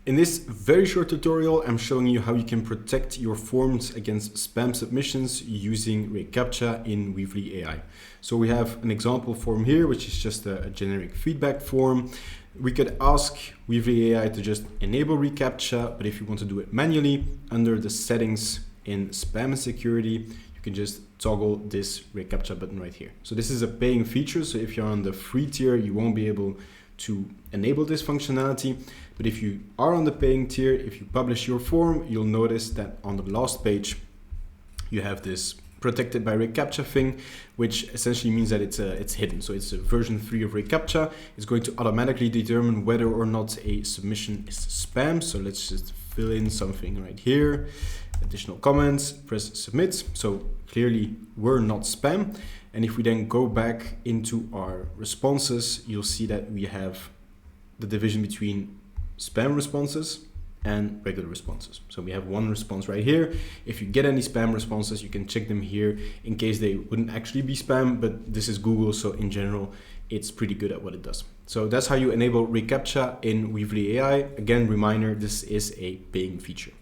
In this very short tutorial, I'm showing you how you can protect your forms against spam submissions using reCAPTCHA in Weebly AI. So we have an example form here, which is just a generic feedback form. We could ask Weebly AI to just enable reCAPTCHA, but if you want to do it manually, under the settings in spam and security, you can just toggle this reCAPTCHA button right here. So this is a paying feature. So if you're on the free tier, you won't be able to enable this functionality. But if you are on the paying tier, if you publish your form, you'll notice that on the last page, you have this protected by reCAPTCHA thing, which essentially means that it's hidden. So it's a version 3 of reCAPTCHA. It's going to automatically determine whether or not a submission is spam. So let's just fill in something right here. Additional comments, press submit. So clearly we're not spam. And if we then go back into our responses, you'll see that we have the division between spam responses and regular responses. So we have one response right here. If you get any spam responses, you can check them here in case they wouldn't actually be spam, but this is Google, so in general, it's pretty good at what it does. So that's how you enable reCAPTCHA in Weebly AI. Again, reminder, this is a paying feature.